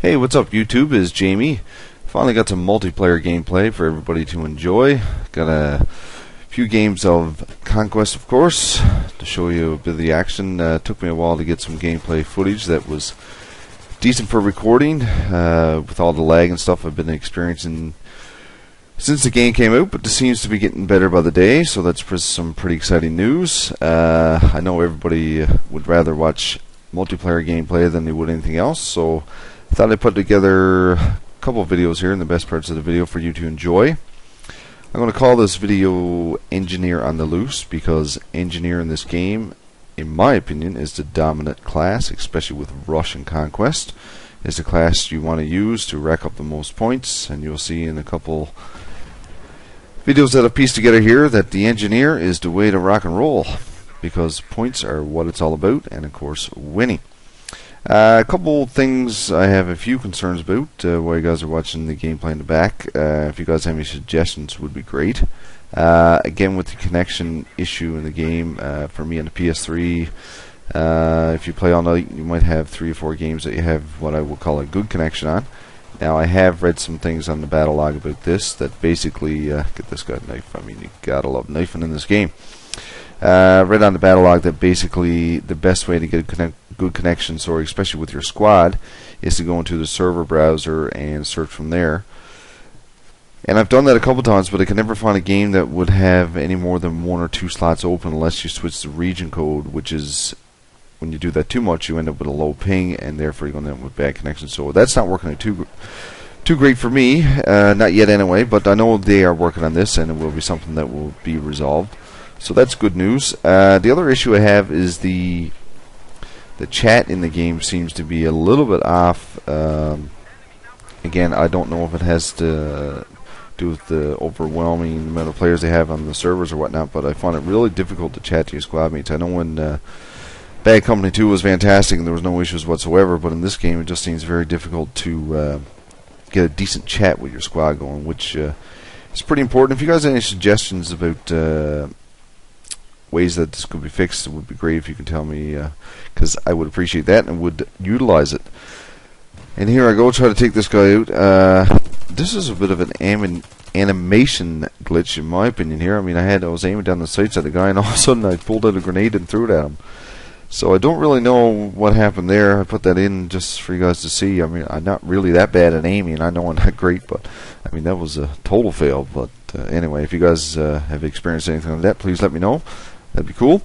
Hey, what's up YouTube? Is Jamie. Finally got some multiplayer gameplay for everybody to enjoy. Got a few games of Conquest, of course, to show you a bit of the action. Took me a while to get some gameplay footage that was decent for recording, with all the lag and stuff I've been experiencing since the game came out, but this seems to be getting better by the day, so that's some pretty exciting news. I know everybody would rather watch multiplayer gameplay than they would anything else, so I thought I'd put together a couple of videos here in the best parts of the video for you to enjoy. I'm going to call this video Engineer on the Loose because Engineer in this game, in my opinion, is the dominant class, especially with Russian Conquest. It's the class you want to use to rack up the most points, and you'll see in a couple videos that I've pieced together here that the Engineer is the way to rock and roll because points are what it's all about, and of course winning. A couple things I have a few concerns about while you guys are watching the gameplay in the back. If you guys have any suggestions, would be great. Again, with the connection issue in the game, for me on the PS3, if you play all night, you might have 3 or 4 games that you have what I would call a good connection on. Now, I have read some things on the battle log about this that basically get this guy a knife. I mean, you gotta love knifing in this game. Read on the battle log that basically the best way to get a good connection, especially with your squad, is to go into the server browser and search from there. And I've done that a couple times, but I can never find a game that would have any more than 1 or 2 slots open unless you switch the region code, which is, when you do that too much, you end up with a low ping, and therefore you're going to end up with bad connection. So that's not working out too great for me, not yet anyway, but I know they are working on this, and it will be something that will be resolved. So that's good news. The other issue I have is the chat in the game seems to be a little bit off. Again, I don't know if it has to do with the overwhelming amount of players they have on the servers or whatnot, but I find it really difficult to chat to your squad mates. I know when Bad Company 2 was fantastic and there was no issues whatsoever, but in this game it just seems very difficult to get a decent chat with your squad going, which is pretty important. If you guys have any suggestions about ways that this could be fixed, it would be great if you can tell me, because I would appreciate that and would utilize it. And here I go, try to take this guy out. This is a bit of an animation glitch in my opinion here. I mean, I was aiming down the sights at the guy and all of a sudden I pulled out a grenade and threw it at him. So I don't really know what happened there. I put that in just for you guys to see. I mean, I'm not really that bad at aiming. I know I'm not great, but I mean, that was a total fail. But anyway, if you guys have experienced anything like that, please let me know. That'd be cool.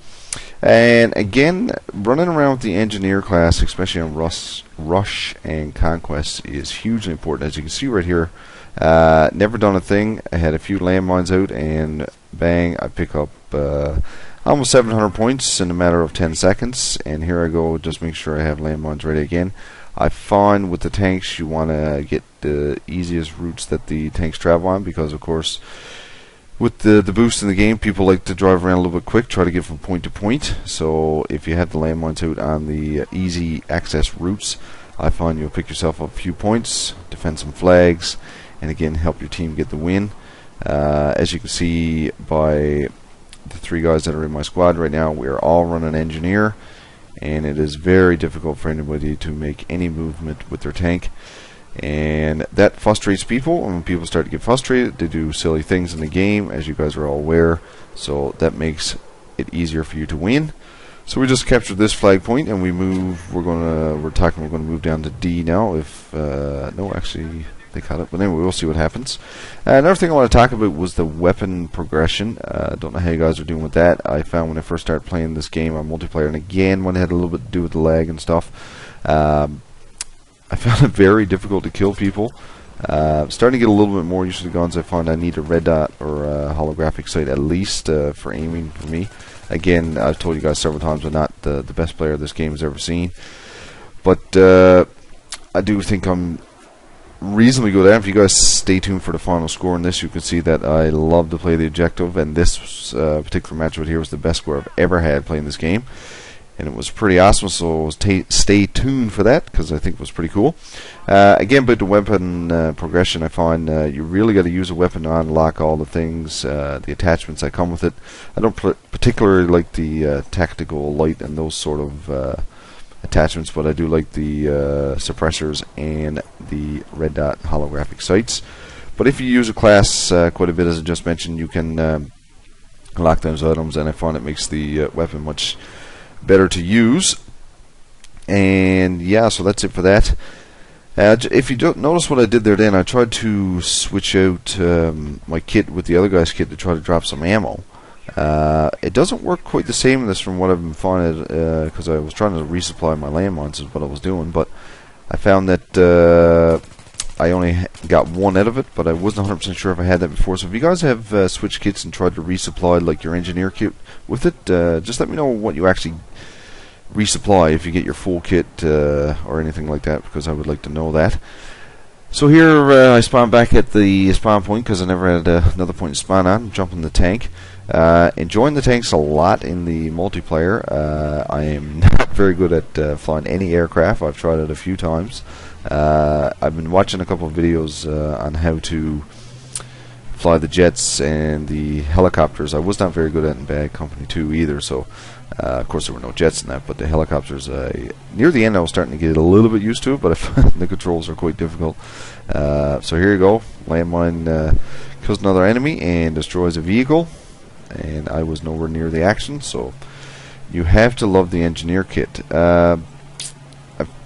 And again, running around with the Engineer class, especially on Rush and Conquest, is hugely important. As you can see right here, never done a thing. I had a few landmines out, and bang, I pick up almost 700 points in a matter of 10 seconds. And here I go, just make sure I have landmines ready again. I find with the tanks, you want to get the easiest routes that the tanks travel on, because of course, with the boost in the game, people like to drive around a little bit quick, try to get from point to point. So if you have the landmines out on the easy access routes, I find you'll pick yourself up a few points, defend some flags, and again help your team get the win. As you can see by the 3 guys that are in my squad right now, we are all running Engineer, and it is very difficult for anybody to make any movement with their tank. And that frustrates people, and when people start to get frustrated, they do silly things in the game, as you guys are all aware, so that makes it easier for you to win. So we just captured this flag point, and we move. We're gonna move down to D now. If no, actually they caught it, but anyway, we'll see what happens. Another thing I want to talk about was the weapon progression. Don't know how you guys are doing with that. I found when I first started playing this game on multiplayer, and again, when it had a little bit to do with the lag and stuff, I found it very difficult to kill people. Starting to get a little bit more used to the guns. I found I need a red dot or a holographic sight at least for aiming for me. Again, I've told you guys several times I'm not the best player this game has ever seen. But I do think I'm reasonably good at it. If you guys stay tuned for the final score in this, you can see that I love to play the objective, and this particular match right here was the best score I've ever had playing this game. And it was pretty awesome, so stay tuned for that, because I think it was pretty cool. Again, about the weapon progression, I find you really got to use a weapon to unlock all the things, the attachments that come with it. I don't particularly like the tactical light and those sort of attachments, but I do like the suppressors and the red dot holographic sights. But if you use a class quite a bit, as I just mentioned, you can lock those items, and I find it makes the weapon much better to use. And yeah, so that's it for that. If you don't notice what I did there, then I tried to switch out my kit with the other guy's kit to try to drop some ammo. It doesn't work quite the same in this from what I've been finding, because I was trying to resupply my landmines is what I was doing, but I found that I only got one out of it, but I wasn't 100% sure if I had that before. So if you guys have switched kits and tried to resupply like your engineer kit with it, just let me know what you actually resupply if you get your full kit or anything like that, because I would like to know that. So here I spawn back at the spawn point because I never had another point to spawn on. I'm jumping the tank. Enjoying the tanks a lot in the multiplayer. I am not very good at flying any aircraft. I've tried it a few times. I've been watching a couple of videos on how to fly the jets and the helicopters. I was not very good at in Bad Company 2 either, so of course there were no jets in that, but the helicopters, near the end I was starting to get a little bit used to it, but the controls are quite difficult. So here you go. Landmine kills another enemy and destroys a vehicle, and I was nowhere near the action, so you have to love the engineer kit. I've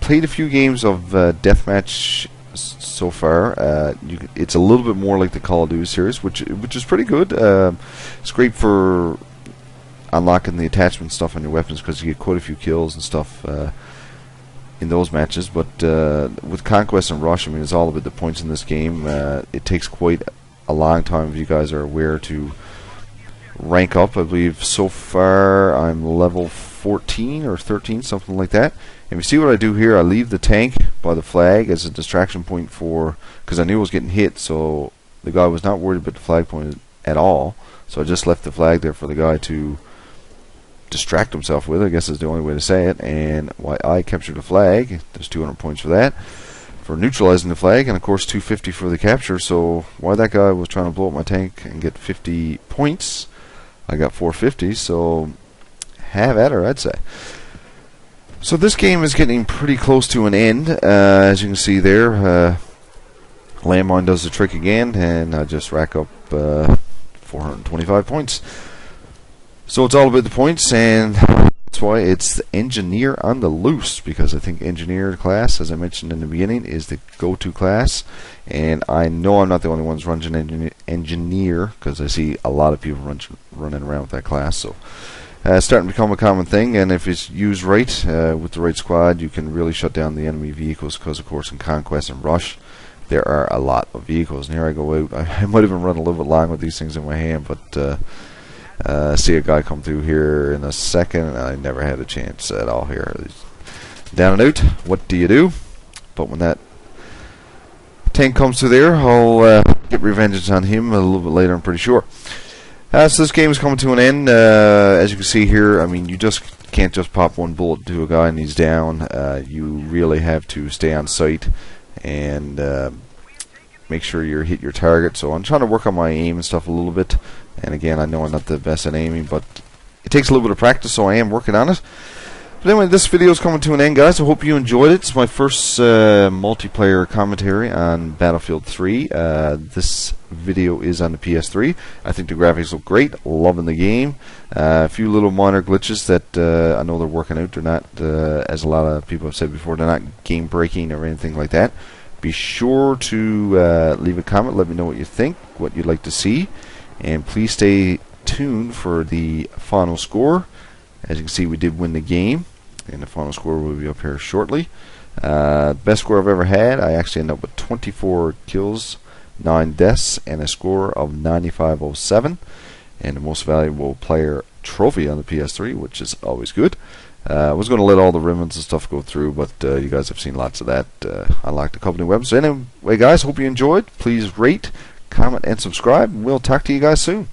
played a few games of deathmatch so far. It's a little bit more like the Call of Duty series, which is pretty good. It's great for unlocking the attachment stuff on your weapons because you get quite a few kills and stuff in those matches. But with Conquest and Rush, I mean, it's all about the points in this game. It takes quite a long time, if you guys are aware, to rank up. I believe so far I'm level 14 or 13, something like that. If you see what I do here, I leave the tank by the flag as a distraction point for, because I knew I was getting hit, so the guy was not worried about the flag point at all. So I just left the flag there for the guy to distract himself with, I guess is the only way to say it. And why I captured the flag, there's 200 points for that, for neutralizing the flag, and of course 250 for the capture. So while that guy was trying to blow up my tank and get 50 points, I got 450, so have at her, I'd say. So this game is getting pretty close to an end. As you can see there, landmine does the trick again, and I just rack up 425 points. So it's all about the points, and that's why it's the engineer on the loose, because I think engineer class, as I mentioned in the beginning, is the go-to class. And I know I'm not the only ones running engineer, because I see a lot of people running around with that class. So it's starting to become a common thing, and if it's used right with the right squad, you can really shut down the enemy vehicles, because of course in Conquest and Rush there are a lot of vehicles. And here I go out. I might even run a little bit long with these things in my hand, but see a guy come through here in a second, and I never had a chance at all here. Down and out. What do you do? But when that tank comes through there, I'll get revenge on him a little bit later, I'm pretty sure. So this game is coming to an end. As you can see here, I mean, you just can't just pop one bullet to a guy and he's down. You really have to stay on sight and make sure you hit your target. So I'm trying to work on my aim and stuff a little bit. And again, I know I'm not the best at aiming, but it takes a little bit of practice, so I am working on it. But anyway, this video is coming to an end, guys. I hope you enjoyed it. It's my first multiplayer commentary on Battlefield 3. This video is on the PS3. I think the graphics look great. Loving the game. A few little minor glitches that I know they're working out. They're not, as a lot of people have said before, they're not game breaking or anything like that. Be sure to leave a comment. Let me know what you think, what you'd like to see. And please stay tuned for the final score. As you can see, we did win the game, and the final score will be up here shortly. Best score I've ever had. I actually ended up with 24 kills, 9 deaths, and a score of 95.07. And the most valuable player trophy on the PS3, which is always good. I was going to let all the ribbons and stuff go through, but you guys have seen lots of that. I unlocked a couple new weapons. So anyway, guys, hope you enjoyed. Please rate, comment, and subscribe. We'll talk to you guys soon.